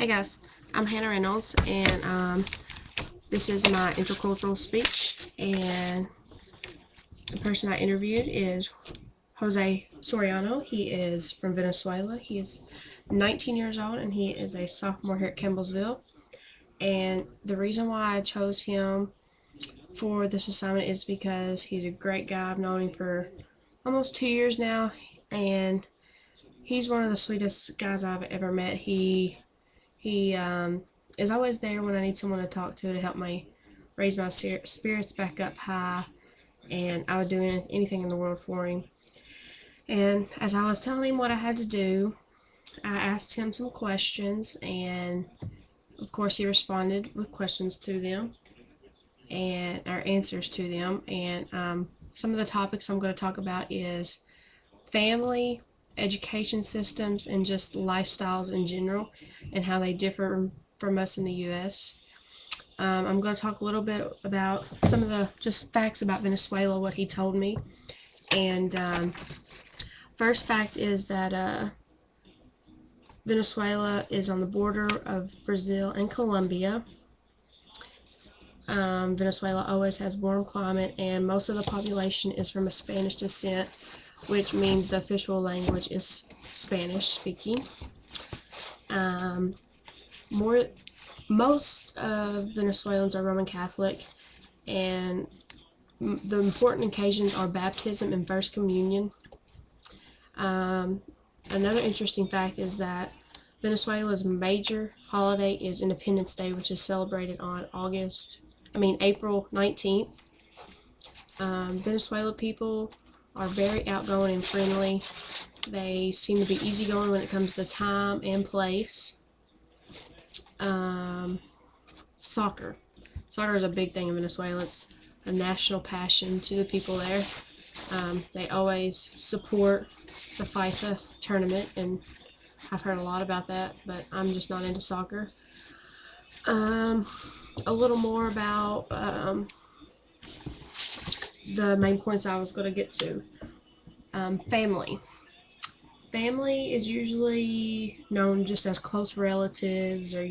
Hey guys, I'm Hannah Reynolds, and this is my intercultural speech, and the person I interviewed is Jose Soriano. He is from Venezuela. He is 19 years old, and he is a sophomore here at Campbellsville. And the reason why I chose him for this assignment is because he's a great guy. I've known him for almost 2 years now, and he's one of the sweetest guys I've ever met. He is always there when I need someone to talk to help me raise my spirits back up high, and I would do anything in the world for him. And as I was telling him what I had to do, I asked him some questions, and of course he responded with questions to them and our answers to them. And some of the topics I'm going to talk about is family, education systems, and just lifestyles in general and how they differ from us in the U.S. I'm going to talk a little bit about some of the just facts about Venezuela, what he told me. And first fact is that Venezuela is on the border of Brazil and Colombia. Venezuela always has warm climate, and most of the population is from a Spanish descent, which means the official language is Spanish speaking. Most Venezuelans are Roman Catholic, and the important occasions are baptism and first communion. Another interesting fact is that Venezuela's major holiday is Independence Day, which is celebrated on April 19th. Venezuela people are very outgoing and friendly. They seem to be easygoing when it comes to time and place. Soccer. Soccer is a big thing in Venezuela. It's a national passion to the people there. They always support the FIFA tournament, and I've heard a lot about that, but I'm just not into soccer. A little more about the main points I was going to get to. Family. Family is usually known just as close relatives, or,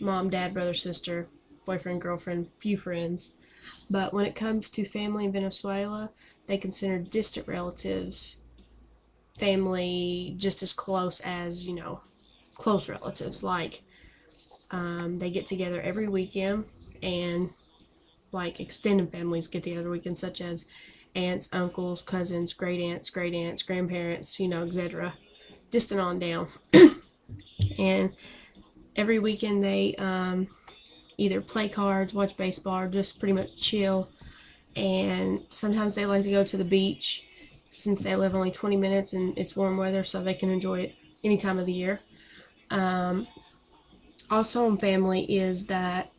mom, dad, brother, sister, boyfriend, girlfriend, few friends. But when it comes to family in Venezuela, they consider distant relatives family just as close as, close relatives. Like, they get together every weekend, and like extended families get together weekends, such as aunts, uncles, cousins, great aunts, grandparents, etc. Distant on down. And every weekend they either play cards, watch baseball, or just pretty much chill. And sometimes they like to go to the beach, since they live only 20 minutes and it's warm weather, so they can enjoy it any time of the year. Also in family is that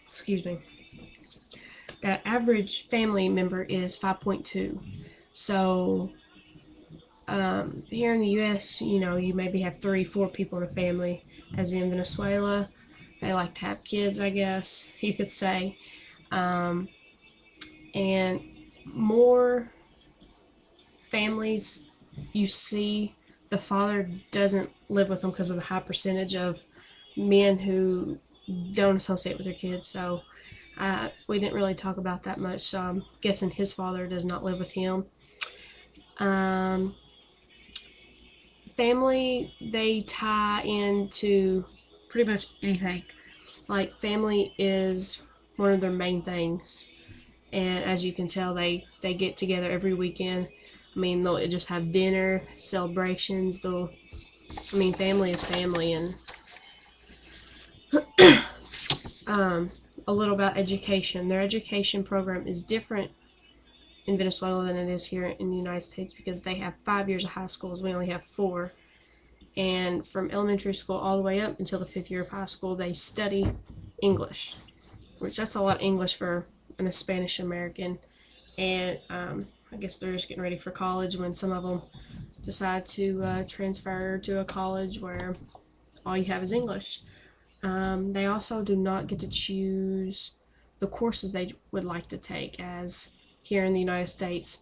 excuse me, that average family member is 5.2. So here in the U.S., you maybe have 3-4 people in a family, as in Venezuela, they like to have kids, I guess you could say. And more families you see, the father doesn't live with them because of the high percentage of men who don't associate with their kids. So we didn't really talk about that much, so I'm guessing his father does not live with him. Family, they tie into pretty much anything. Like, family is one of their main things, and as you can tell, they get together every weekend. They'll just have dinner, celebrations. Family is family. And a little about education. Their education program is different in Venezuela than it is here in the United States, because they have 5 years of high schools. We only have 4. And from elementary school all the way up until the 5th year of high school, they study English, which that's a lot of English for a Spanish American. And I guess they're just getting ready for college when some of them decide to transfer to a college where all you have is English. They also do not get to choose the courses they would like to take, as here in the United States,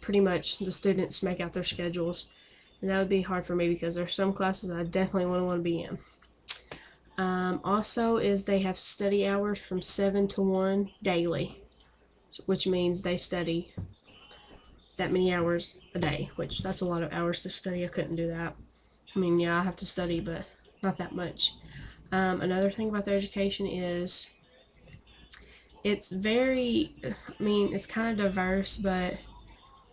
pretty much the students make out their schedules, and that would be hard for me because there's some classes I definitely wouldn't want to be in. Also is they have study hours from 7 to 1 daily, which means they study that many hours a day, which that's a lot of hours to study. I couldn't do that. I mean, yeah, I have to study, but not that much. Another thing about their education is it's very, I mean, it's kind of diverse, but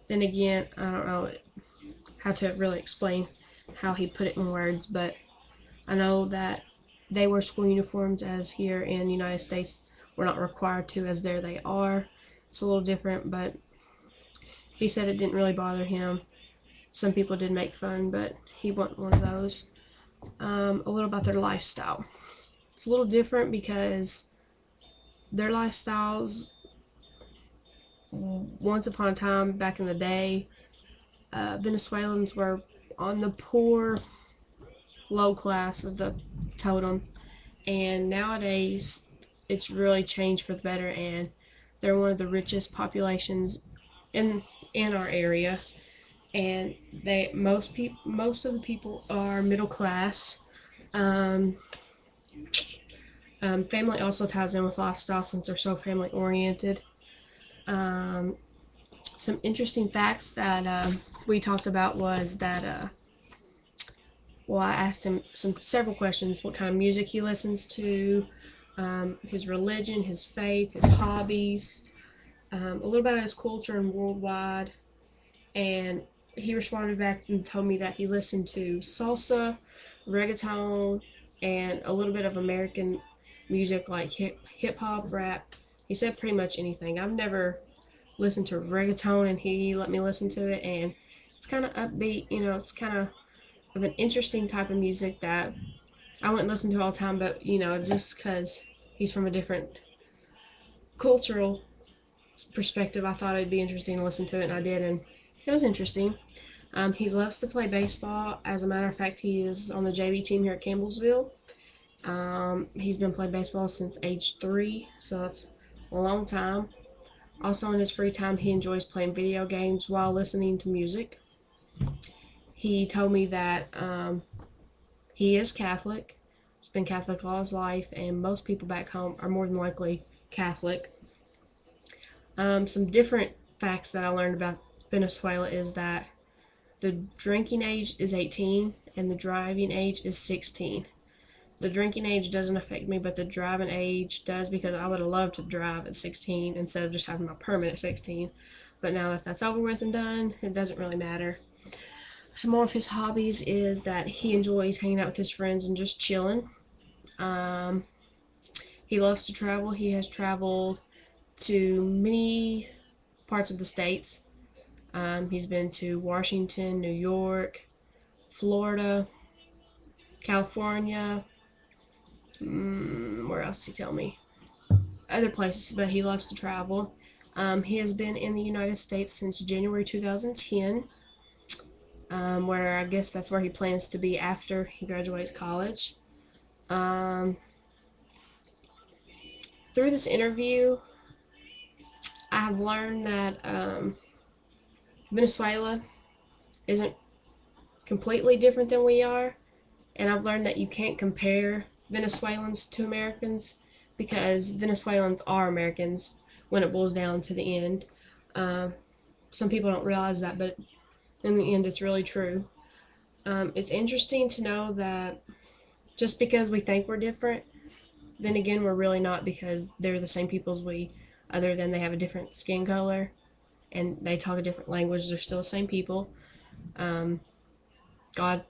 then again, I don't know how to really explain how he put it in words, but I know that they wear school uniforms, as here in the United States we're not required to, as there they are. It's a little different, but he said it didn't really bother him. Some people did make fun, but he wasn't one of those. A little about their lifestyle. It's a little different because their lifestyles, once upon a time back in the day, Venezuelans were on the poor, low class of the totem, and nowadays it's really changed for the better, and they're one of the richest populations in our area, and most of the people are middle class. Family also ties in with lifestyle since they're so family oriented. Some interesting facts that we talked about was that well, I asked him several questions: what kind of music he listens to, his religion, his faith, his hobbies, a little about his culture and worldwide. And he responded back and told me that he listened to salsa, reggaeton, and a little bit of American music like hip hop, rap. He said pretty much anything. I've never listened to reggaeton, and he let me listen to it, and it's kind of upbeat. You know, it's kind of an interesting type of music that I wouldn't listen to all the time, but you know, just because he's from a different cultural perspective, I thought it'd be interesting to listen to it, and I did, and it was interesting. He loves to play baseball. As a matter of fact, he is on the JV team here at Campbellsville. He's been playing baseball since age 3, so that's a long time. Also, in his free time, he enjoys playing video games while listening to music. He told me that he is Catholic. He's been Catholic all his life, and most people back home are more than likely Catholic. Some different facts that I learned about Venezuela is that the drinking age is 18 and the driving age is 16. The drinking age doesn't affect me, but the driving age does, because I would have loved to drive at 16 instead of just having my permit at 16. But now that that's over with and done, it doesn't really matter. Some more of his hobbies is that he enjoys hanging out with his friends and just chilling. He loves to travel. He has traveled to many parts of the states. He's been to Washington, New York, Florida, California. Where else did he tell me? Other places, but he loves to travel. He has been in the United States since January 2010, where I guess that's where he plans to be after he graduates college. Through this interview, I have learned that Venezuela isn't completely different than we are, and I've learned that you can't compare Venezuelans to Americans, because Venezuelans are Americans when it boils down to the end. Some people don't realize that, but in the end it's really true. It's interesting to know that just because we think we're different, then again we're really not, because they're the same people as we, other than they have a different skin color and they talk a different language. They're still the same people. God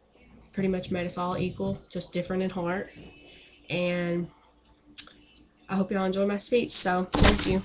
pretty much made us all equal, just different in heart. And I hope y'all enjoy my speech, so thank you.